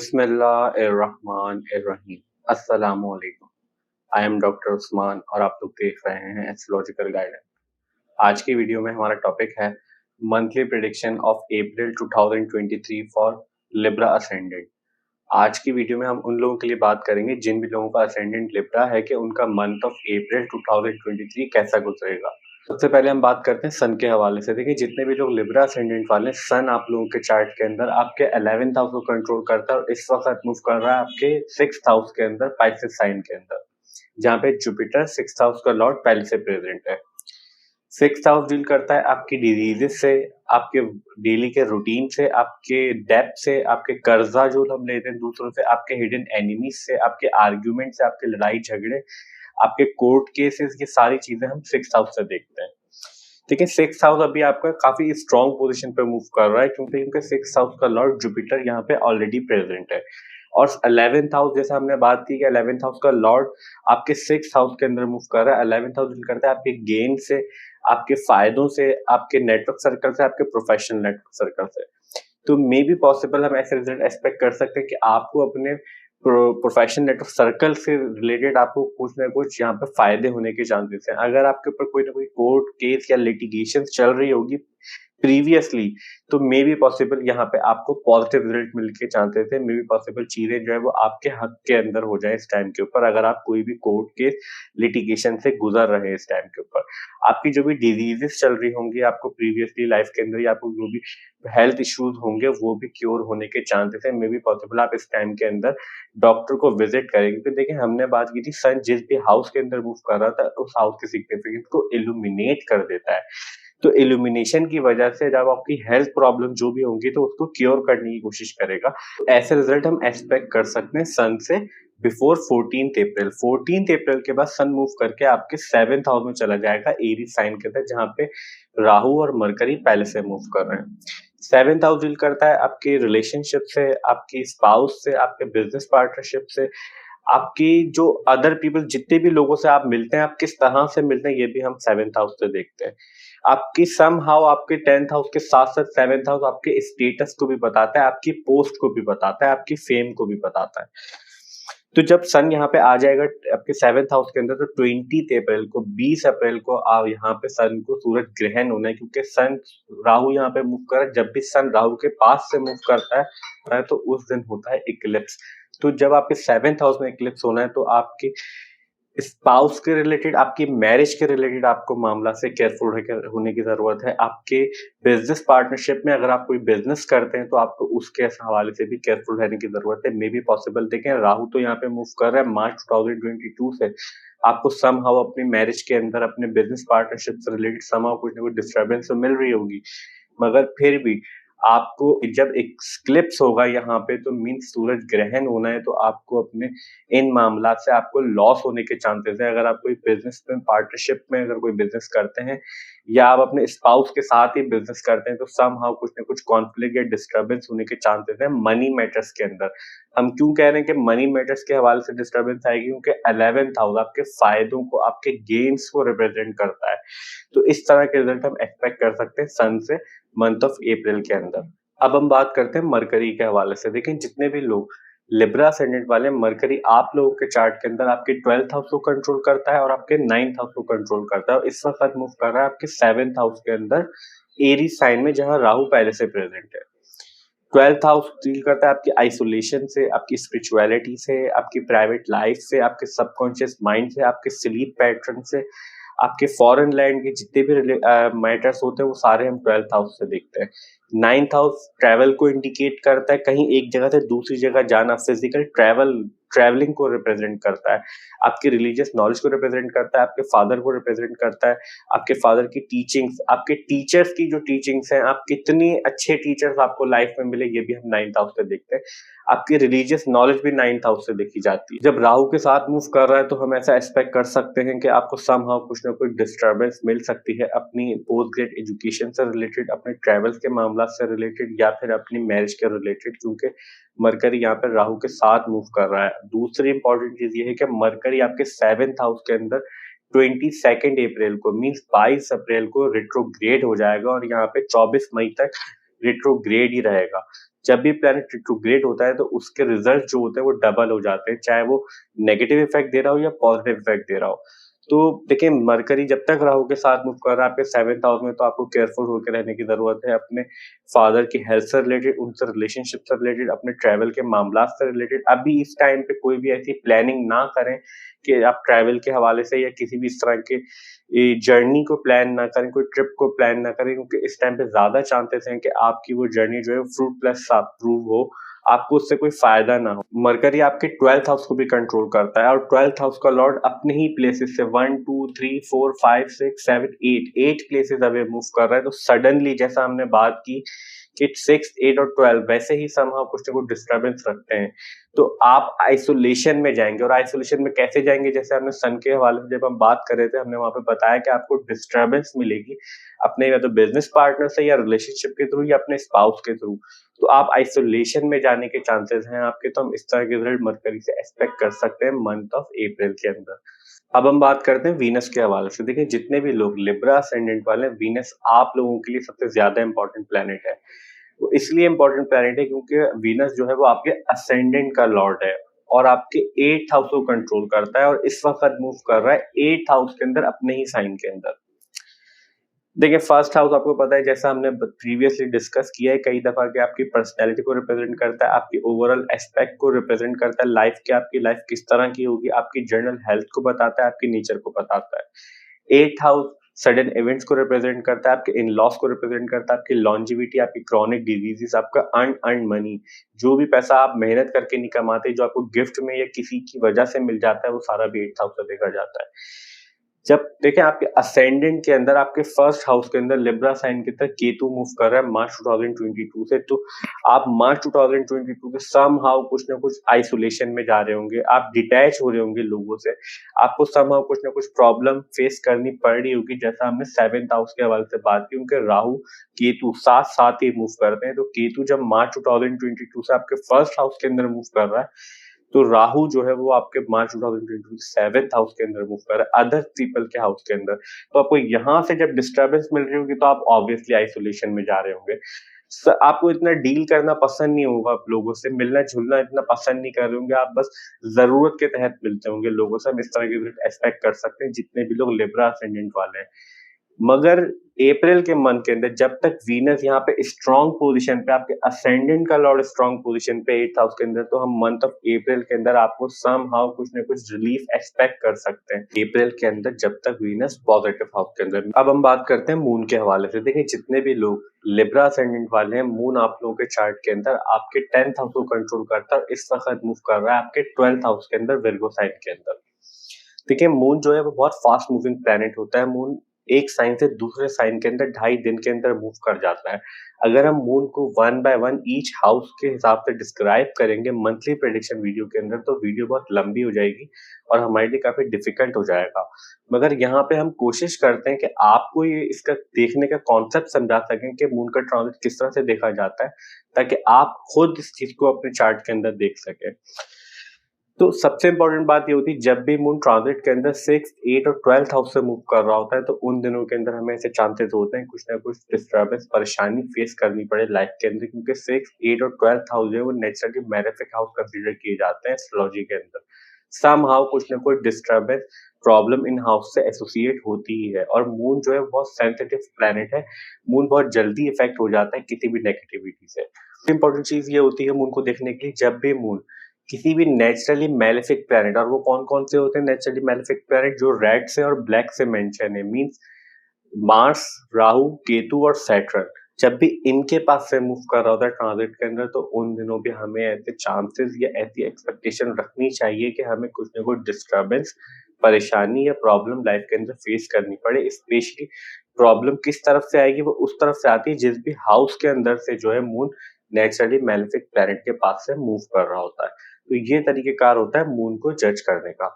बिस्मिल्लाहिर्रहमानिर्रहीम। अस्सलामुअलैकुम। I am doctor Usman और आप लोग देख रहे हैं एस्ट्रोलॉजिकल गाइडेंस। आज की वीडियो में हमारा टॉपिक है monthly prediction of April 2023 for Libra ascendant. आज की वीडियो में हम उन लोगों के लिए बात करेंगे जिन भी लोगों का असेंडेंट लिब्रा है कि उनका मंथ ऑफ अप्रैल 2023 कैसा गुजरेगा। सबसे पहले हम बात करते हैं सन के हवाले से। देखिए, जितने भी लोग लिब्रा असेंडेंट वाले, सन आप लोगों के चार्ट के अंदर आपके 11th हाउस को कंट्रोल करता है और इस वक्त मूव कर रहा है आपके 6th हाउस के अंदर, पाइसेस साइन के अंदर, जहाँ पे जुपिटर 6th हाउस का लॉर्ड पहले से प्रेजेंट है। 6th हाउस डील करता है आपकी डिजीजेस से, आपके डेली के रूटीन से, आपके डेप्थ से, आपके कर्जा जो हम लेते हैं दूसरों से, आपके हिडन एनिमीज से, आपके आर्ग्यूमेंट से, आपके लड़ाई झगड़े, आपके कोर्ट केसेस, ये सारी चीजें हम 6th हाउस से देखते हैं। ठीक है, 6th हाउस अभी आपका काफी स्ट्रॉन्ग पोजीशन पे मूव कर रहा है क्योंकि 6th हाउस का लॉर्ड जुपिटर यहाँ पे ऑलरेडी प्रेजेंट है। और 11th हाउस, जैसे हमने बात की कि 11th हाउस का लॉर्ड आपके 6th हाउस के अंदर मूव कर रहा है। 11th हाउस डील करता है आपके गेन से, आपके फायदों से, आपके नेटवर्क सर्कल से, आपके प्रोफेशनल नेटवर्क सर्कल से। तो मे बी पॉसिबल हम ऐसे रिजल्ट एक्सपेक्ट कर सकते हैं कि आपको अपने प्रोफेशनल नेटवर्क सर्कल से रिलेटेड आपको कुछ ना कुछ यहाँ पे फायदे होने के चांसेस हैं। अगर आपके ऊपर कोई ना कोई कोर्ट केस या लिटिगेशन चल रही होगी प्रीवियसली, तो मे बी पॉसिबल यहाँ पे आपको पॉजिटिव रिजल्ट मिलने के चांसेस है। मे बी पॉसिबल चीजें जो है वो आपके हक के अंदर हो जाए इस टाइम के ऊपर, अगर आप कोई भी कोर्ट केस लिटिगेशन से गुजर रहे हैं इस टाइम के ऊपर। आपकी जो भी डिजीजेस चल रही होंगी आपको प्रीवियसली लाइफ के अंदर, या आपको जो भी हेल्थ इश्यूज होंगे वो भी क्योर होने के चांसेस है। मे बी पॉसिबल आप इस टाइम के अंदर डॉक्टर को विजिट करें, क्योंकि देखिए हमने बात की थी सन जिस भी हाउस के अंदर मूव कर रहा था उस हाउस के सिग्निफिकेंस को इल्यूमिनेट कर देता है। तो इल्यूमिनेशन की वजह से जब आपकी हेल्थ प्रॉब्लम जो भी होंगी तो उसको क्योर करने की कोशिश करेगा। ऐसे रिजल्ट हम एक्सपेक्ट कर सकते हैं सन से बिफोर 14th अप्रैल। 14th अप्रैल के बाद सन मूव करके आपके 7th हाउस में चला जाएगा एरीज साइन के अंदर, जहाँ पे राहु और मरकरी पहले से मूव कर रहे हैं। 7th हाउस डील करता है आपके रिलेशनशिप से, आपकी स्पाउस से, आपके बिजनेस पार्टनरशिप से, आपकी जो अदर पीपल, जितने भी लोगों से आप मिलते हैं, आप किस तरह से मिलते हैं, ये भी हम 7th हाउस से देखते हैं। आपकी समहाउ आपके 10th हाउस के साथ-साथ 7th हाउस आपके स्टेटस को भी बताता है, आपकी पोस्ट को भी बताता है, आपकी फेम को भी बताता है। तो जब सन यहाँ पे आ जाएगा आपके 7th हाउस के अंदर, तो 20 अप्रैल को, 20 अप्रैल को यहाँ पे सन को सूरज ग्रहण होना है, क्योंकि सन राहु यहाँ पे मूव कर रहा है। जब भी सन राहु के पास से मूव करता है तो उस दिन होता है इक्लिप्स। तो जब आपके 7th हाउस में इक्लिप्स होना है तो आपकी स्पाउस के रिलेटेड, आपकी मैरिज के रिलेटेड आपको मामला से केयरफुल होने की जरूरत है। आपके बिजनेस पार्टनरशिप में अगर आप कोई बिजनेस करते हैं तो आपको उसके हवाले से भी केयरफुल रहने की जरूरत है। मे बी पॉसिबल, देखें राहु तो यहाँ पे मूव कर रहा है मार्च 2022 से, आपको समहाउ अपनी मैरिज के अंदर अपने बिजनेस पार्टनरशिप से रिलेटेड समहाउ कुछ ना कुछ डिस्टर्बेंस तो मिल रही होगी, मगर फिर भी आपको जब एक्लिप्स होगा यहाँ पे तो मीन सूरज ग्रहण होना है, तो आपको अपने इन मामला से आपको लॉस होने के चांसेस है। अगर आप कोई बिजनेस में पार्टनरशिप में अगर कोई बिजनेस करते हैं या आप अपने स्पाउस के साथ ही बिजनेस करते हैं तो समहाउ कुछ ना कुछ कॉन्फ्लिक्ट या डिस्टर्बेंस होने के चांसेस है मनी मैटर्स के अंदर। हम क्यों कह रहे हैं कि मनी मैटर्स के हवाले से डिस्टर्बेंस आएगी, क्योंकि 11th हाउस आपके फायदों को, आपके गेन्स को रिप्रेजेंट करता है। तो इस तरह के रिजल्ट हम एक्सपेक्ट कर सकते हैं सन से मंथ ऑफ अप्रैल के अंदर। अब हम बात करते हैं मरकरी के हवाले से। देखें, जितने भी लोग लिब्रा असेंडेंट वाले, मरकरी आप लोगों के चार्ट के अंदर आपके 12th हाउस को कंट्रोल करता है और आपके 9th हाउस को कंट्रोल करता है, और इस वक्त मूव कर रहा है आपके 7th हाउस के अंदर एरीज साइन में, जहां राहु पहले से प्रेजेंट है। 12th हाउस डील करता है आपकी आइसोलेशन से, आपकी स्पिरिचुअलिटी से, आपकी प्राइवेट लाइफ से, आपके सबकॉन्शियस माइंड से, आपके स्लीप पैटर्न से, आपके फॉरेन लैंड के जितने भी मैटर्स होते हैं वो सारे हम 12th हाउस से देखते हैं। 9th हाउस ट्रैवल को इंडिकेट करता है, कहीं एक जगह से दूसरी जगह जाना, फिजिकल ट्रैवलिंग को रिप्रेजेंट करता है। आपके रिलीजियस नॉलेज को रिप्रेजेंट करता है, आपके फादर को रिप्रेजेंट करता है, आपके फादर की टीचिंग्स, आपके टीचर्स की जो टीचिंग्स हैं, आप कितने अच्छे टीचर्स आपको लाइफ में मिले, ये भी हम 9th हाउस से देखते हैं। आपकी रिलीजियस नॉलेज भी 9th हाउस से देखी जाती है। जब राहु के साथ मूव कर रहा है तो हम ऐसा एक्सपेक्ट कर सकते हैं कि आपको समहाउ कुछ ना कुछ डिस्टर्बेंस मिल सकती है अपनी पोस्ट ग्रेड एजुकेशन से रिलेटेड, अपने ट्रैवल्स के मामला से रिलेटेड, या फिर अपनी मैरिज के रिलेटेड, क्योंकि मरकरी यहाँ पर राहु के साथ मूव कर रहा है। दूसरी इंपॉर्टेंट चीज ये है कि मरकरी आपके 7th हाउस के अंदर 22 अप्रैल को, मीन्स 22 अप्रैल को रिट्रोग्रेड हो जाएगा और यहाँ पे 24 मई तक रेट्रोग्रेड ही रहेगा। जब भी प्लैनेट रेट्रोग्रेड होता है तो उसके रिजल्ट जो होते हैं वो डबल हो जाते हैं, चाहे वो नेगेटिव इफेक्ट दे रहा हो या पॉजिटिव इफेक्ट दे रहा हो। तो देखिए, मरकरी जब तक राहु के साथ मूव कर रहा है आपके 7th हाउस में, तो आपको केयरफुल होकर रहने की ज़रूरत है। अपने फादर की हेल्थ से रिलेटेड, उनसे रिलेशनशिप से रिलेटेड, अपने ट्रैवल के मामलात से रिलेटेड अभी इस टाइम पे कोई भी ऐसी प्लानिंग ना करें कि आप ट्रैवल के हवाले से या किसी भी इस तरह के जर्नी को प्लान ना करें, कोई ट्रिप को प्लान ना करें, क्योंकि इस टाइम पे ज़्यादा चांसेस हैं कि आपकी वो जर्नी जो है फ्रूटलेस प्रूव हो, आपको उससे कोई फायदा ना हो। मरकरी आपके 12th हाउस को भी कंट्रोल करता है और 12th हाउस का लॉर्ड अपने ही प्लेसेस से 1 2 3 4 5 6 7 8 प्लेसेस अवे मूव कर रहा है। तो सडनली जैसा हमने बात की कि 6 8 और 12 वैसे ही समहाउ कुछ ना कुछ डिस्टर्बेंस रखते हैं, तो आप आइसोलेशन में जाएंगे। और आइसोलेशन में कैसे जाएंगे, जैसे हमने सन के हवाले से जब हम बात कर रहे थे, हमने वहां पे बताया कि आपको डिस्टर्बेंस मिलेगी अपने या तो बिजनेस पार्टनर से या रिलेशनशिप के थ्रू या अपने स्पाउस के थ्रू। तो आप आइसोलेशन में जाने के चांसेस हैं आपके, तो हम इस तरह के रिजल्ट मरकरी से एक्सपेक्ट कर सकते हैं मंथ ऑफ अप्रैल के अंदर। अब हम बात करते हैं वीनस के हवाले से। देखिए, जितने भी लोग लिब्रा असेंडेंट वाले हैं, वीनस आप लोगों के लिए सबसे ज्यादा इंपॉर्टेंट प्लेनेट है। वो इसलिए इंपॉर्टेंट प्लेनेट है क्योंकि वीनस जो है वो आपके असेंडेंट का लॉर्ड है और आपके 8th हाउस को कंट्रोल करता है और इस वक्त मूव कर रहा है 8th हाउस के अंदर, अपने ही साइन के अंदर। देखिए, फर्स्ट हाउस आपको पता है, जैसा हमने प्रीवियसली डिस्कस किया है कई दफा, कि आपकी पर्सनैलिटी को रिप्रेजेंट करता है, आपकी ओवरऑल एस्पेक्ट को रिप्रेजेंट करता है, लाइफ की आपकी लाइफ किस तरह की होगी, आपकी जनरल हेल्थ को बताता है, आपकी नेचर को बताता है। 8th हाउस सडन इवेंट्स को रिप्रेजेंट करता है, आपके इन लॉस को रिप्रेजेंट करता है, आपकी लॉन्जिविटी, आपकी क्रॉनिक डिजीजेस, आपका अर्न मनी, जो भी पैसा आप मेहनत करके नहीं कमाते, जो आपको गिफ्ट में या किसी की वजह से मिल जाता है, वो सारा भी 8th हाउस से देखा जाता है। जब देखें आपके असेंडेंट के अंदर, आपके फर्स्ट हाउस के अंदर लिब्रा साइन के तहत केतु मूव कर रहा है मार्च 2022 से, तो आप मार्च 2022 के समहाउ कुछ ना कुछ आइसोलेशन में जा रहे होंगे, आप डिटैच हो रहे होंगे लोगों से, आपको समहाउ कुछ ना कुछ प्रॉब्लम फेस करनी पड़ रही होगी। जैसा हमने 7th हाउस के हवाले से बात की, उनके राहु केतु साथ साथ ही मूव करते हैं, तो केतु जब मार्च 2022 से आपके फर्स्ट हाउस के अंदर मूव कर रहा है, तो राहु जो है वो आपके मार्च 2022 7th हाउस के अंदर मूव कर रहा है, अदर पीपल के हाउस के अंदर। तो आपको यहाँ से जब डिस्टर्बेंस मिल रही होगी, तो आप ऑब्वियसली आइसोलेशन में जा रहे होंगे। आपको इतना डील करना पसंद नहीं होगा, आप लोगों से मिलना जुलना इतना पसंद नहीं कर रहे होंगे, आप बस जरूरत के तहत मिलते होंगे लोगों से। हम इस तरह के एक्सपेक्ट कर सकते हैं जितने भी लोग लिब्रा असेंडेंट वाले हैं। मगर अप्रैल के मंथ के अंदर जब तक वीनस यहाँ पे स्ट्रॉन्ग पोजीशन पे, आपके असेंडेंट का लॉर्ड स्ट्रॉन्ग पोजीशन पे 8th हाउस के अंदर, तो हम मंथ ऑफ अप्रैल के अंदर आपको समहाउ कुछ ना कुछ रिलीफ एक्सपेक्ट कर सकते हैं अप्रैल के अंदर, जब तक वीनस पॉजिटिव हाउस के अंदर। अब हम बात करते हैं मून के हवाले से। देखिए, जितने भी लोग लिब्रा असेंडेंट वाले हैं, मून आप लोगों के चार्ट के अंदर आपके 10th हाउस को कंट्रोल करता है और इस वक्त मूव कर रहा है आपके 12th हाउस के अंदर, विर्गो साइन के अंदर। देखिए, मून जो है वो बहुत फास्ट मूविंग प्लैनेट होता है। मून एक साइन से दूसरे साइन के अंदर 2.5 दिन के अंदर मूव कर जाता है। अगर हम मून को 1 बाय 1 ईच हाउस के हिसाब से डिस्क्राइब करेंगे मंथली प्रेडिक्शन वीडियो के अंदर, तो वीडियो बहुत लंबी हो जाएगी और हमारे लिए काफी डिफिकल्ट हो जाएगा। मगर यहाँ पे हम कोशिश करते हैं कि आपको ये इसका देखने का कॉन्सेप्ट समझा सकें कि मून का ट्रांजिट किस तरह से देखा जाता है, ताकि आप खुद इस चीज को अपने चार्ट के अंदर देख सकें। तो सबसे इम्पोर्टेंट बात ये होती है, जब भी मून ट्रांजिट के अंदर 6 8 और 12th हाउस से मूव कर रहा होता है, तो उन दिनों के अंदर हमें ऐसे चांसेस होते हैं कुछ ना कुछ डिस्टर्बेंस, परेशानी फेस करनी पड़े लाइफ के अंदर, क्योंकि 6 8 और 12th हाउस जो है वो नेचुरली मैलेफिक हाउस कंसीडर किए जाते हैं एस्ट्रोलॉजी के अंदर। समहाउ कुछ ना कुछ डिस्टर्बेंस, प्रॉब्लम इन हाउस से एसोसिएट होती ही है। और मून जो है बहुत सेंसिटिव प्लेनेट है, मून बहुत जल्दी इफेक्ट हो जाता है किसी भी नेगेटिविटी से। इंपॉर्टेंट चीज ये होती है मून को देखने के लिए, जब भी मून किसी भी नेचुरली मैलेफिक प्लैनेट, और वो कौन कौन से होते हैं नेचुरली मैलेफिक प्लैनेट, जो रेड से और ब्लैक से मेंशन है, मींस मार्स, राहु, केतु और सैटर्न, जब भी इनके पास से मूव कर रहा होता है ट्रांजिट के अंदर, तो उन दिनों भी हमें ऐसे चांसेस या ऐसी एक्सपेक्टेशन रखनी चाहिए कि हमें कुछ ना कुछ डिस्टर्बेंस, परेशानी या प्रॉब्लम लाइफ के अंदर फेस करनी पड़े। स्पेशली प्रॉब्लम किस तरफ से आएगी, वो उस तरफ से आती है जिस भी हाउस के अंदर से जो है मून नेचुरली मैलेफिक प्लैनेट के पास से मूव कर रहा होता है। तो ये तरीकेकार होता है मून को जज करने का।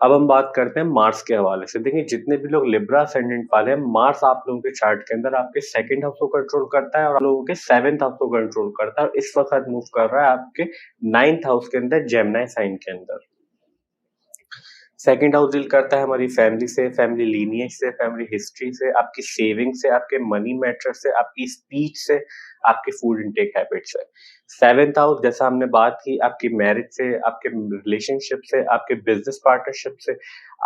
अब हम बात करते हैं मार्स के हवाले से। देखिए, जितने भी लोग लिब्रा असेंडेंट वाले हैं, मार्स आप लोगों के चार्ट के अंदर आपके 2nd हाउस को कंट्रोल करता है और आप लोगों के 7th हाउस को कंट्रोल करता है, और इस वक्त मूव कर रहा है आपके 9th हाउस के अंदर, जेमिनी साइन के अंदर। सेकंड हाउस डील करता है हमारी फैमिली से, फैमिली लीनिएज से, फैमिली हिस्ट्री से, आपकी सेविंग से, आपके मनी मैटर से, आपकी स्पीच से, आपके फूड इनटेक हैबिट से। सेवेंथ हाउस जैसा हमने बात की आपकी मैरिज से, आपके रिलेशनशिप से, आपके बिजनेस पार्टनरशिप से,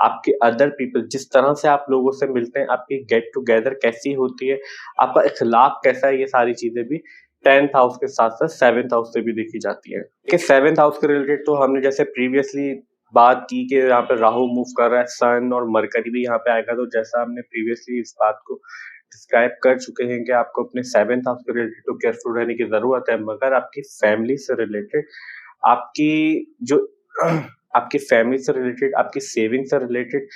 आपके अदर पीपल जिस तरह से आप लोगों से मिलते हैं, आपकी गेट टुगेदर कैसी होती है, आपका इखलाक कैसा है, ये सारी चीजें भी 10th हाउस के साथ-साथ 7th हाउस से भी देखी जाती है। कि 7th हाउस के रिलेटेड तो हमने जैसे प्रीवियसली बात की कि यहाँ पे राहु मूव कर रहा है, सन और मरकरी भी यहाँ पे आएगा, तो जैसा हमने प्रीवियसली इस बात को डिस्क्राइब कर चुके हैं कि आपको अपने 7th हाउस के रिलेटेड तो केयरफुल रहने की ज़रूरत है, मगर आपकी फैमिली से रिलेटेड, आपकी जो आपकी फैमिली से रिलेटेड, आपकी सेविंग से रिलेटेड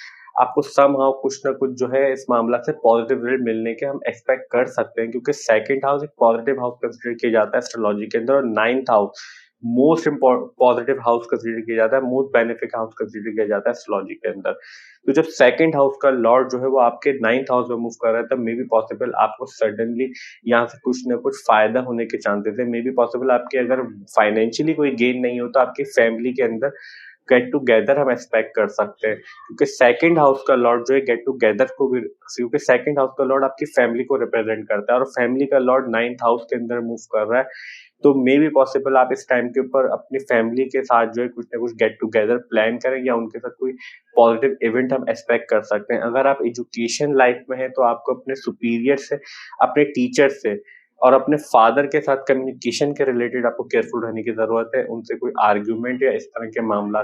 आपको समहाउ कुछ ना कुछ जो है इस मामला से पॉजिटिव रिजल्ट मिलने के हम एक्सपेक्ट कर सकते हैं, क्योंकि सेकंड हाउस एक पॉजिटिव हाउस कंसीडर किया जाता है एस्ट्रोलॉजी के अंदर, और ninth house most positive house consider किया जाता है, मोस्ट बेनिफिक हाउस कंसीडर किया जाता है एस्ट्रोलॉजी के अंदर। तो जब सेकंड हाउस का लॉर्ड जो है वो आपके नाइन्थ हाउस में मूव कर रहा है, तब मे बी पॉसिबल आपको सडनली यहाँ से कुछ ना कुछ फायदा होने के चांसेस है। मे बी पॉसिबल आपके अगर फाइनेंशियली कोई गेन नहीं हो तो आपकी फैमिली के अंदर गेट टुगेदर हम एक्सपेक्ट कर सकते हैं, क्योंकि सेकंड हाउस का लॉर्ड जो है गेट टुगेदर को भी, क्योंकि सेकंड हाउस का लॉर्ड आपकी फैमिली को रिप्रेजेंट करता है और फैमिली का लॉर्ड नाइन्थ हाउस के अंदर मूव कर रहा है, तो मे बी पॉसिबल आप इस टाइम के ऊपर अपनी फैमिली के साथ जो है कुछ ना कुछ गेट टुगेदर प्लान करें या उनके साथ कोई पॉजिटिव इवेंट हम एक्सपेक्ट कर सकते हैं। अगर आप एजुकेशन लाइफ में हैं तो आपको अपने सुपीरियर से, अपने टीचर से और अपने फादर के साथ कम्युनिकेशन के रिलेटेड आपको केयरफुल रहने की ज़रूरत है। उनसे कोई आर्गुमेंट या इस तरह के मामला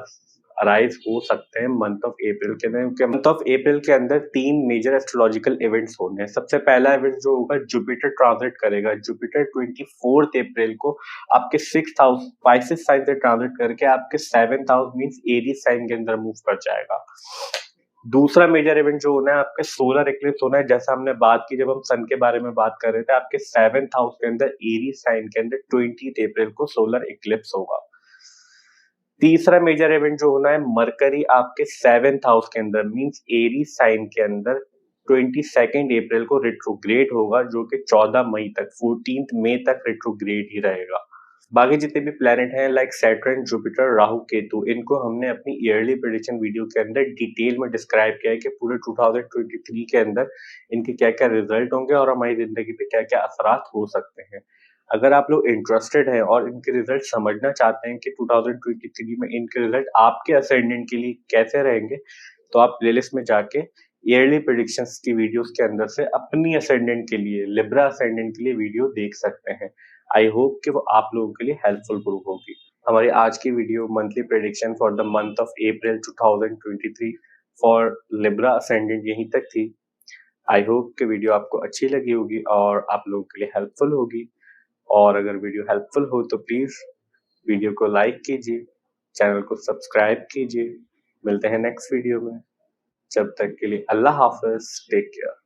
अराइज़ हो सकते हैं मंथ ऑफ अप्रैल के अंदर, क्योंकि मंथ ऑफ अप्रैल के अंदर 3 मेजर एस्ट्रोलॉजिकल इवेंट्स होने हैं। सबसे पहला इवेंट जो होगा, जुपिटर ट्रांजिट करेगा। जुपिटर 24th अप्रैल को आपके 6th हाउस पाइसेस साइन से ट्रांजिट करके आपके 7th house means Aries sign के अंदर मूव कर जाएगा। दूसरा मेजर इवेंट जो होना है आपके सोलर इक्लिप्स होना है, जैसा हमने बात की जब हम सन के बारे में बात कर रहे थे, आपके 7th हाउस के अंदर एरीज साइन के अंदर 20th अप्रैल को सोलर इक्लिप्स होगा। तीसरा मेजर इवेंट जो होना है, मरकरी आपके 7th हाउस के अंदर मींस एरीज साइन के अंदर 22nd अप्रैल को रेट्रोग्रेड होगा, जो कि 14 मई तक 14th मई तक रेट्रोग्रेड ही रहेगा। बाकी जितने भी प्लेनेट हैं like Saturn, Jupiter, Rahu, Ketu, इनको हमने अपनी ईयरली प्रेडिक्शन वीडियो के अंदर डिटेल में डिस्क्राइब किया है कि पूरे 2023 के अंदर इनके क्या-क्या रिजल्ट होंगे और हमारी जिंदगी पे क्या-क्या असरात हो सकते हैं। अगर आप लोग इंटरेस्टेड हैं और इनके रिजल्ट समझना चाहते हैं कि 2023 में इनके रिजल्ट आपके असेंडेंट के लिए कैसे रहेंगे, तो आप प्लेलिस्ट में जाके ईयरली प्रेडिक्शंस की वीडियोस के अंदर से अपनी असेंडेंट के लिए, लिब्रा असेंडेंट के लिए वीडियो देख सकते हैं। आई होप कि वो आप लोगों के लिए हेल्पफुल प्रूव होगी। हमारी आज की video monthly prediction for the month of April 2023 for Libra ascendant यहीं तक थी। आई होप कि वीडियो आपको अच्छी लगी होगी और आप लोगों के लिए हेल्पफुल होगी। और अगर वीडियो हेल्पफुल हो तो प्लीज़ वीडियो को लाइक कीजिए, चैनल को सब्सक्राइब कीजिए। मिलते हैं नेक्स्ट वीडियो में। जब तक के लिए अल्लाह हाफ़िज़, टेक केयर।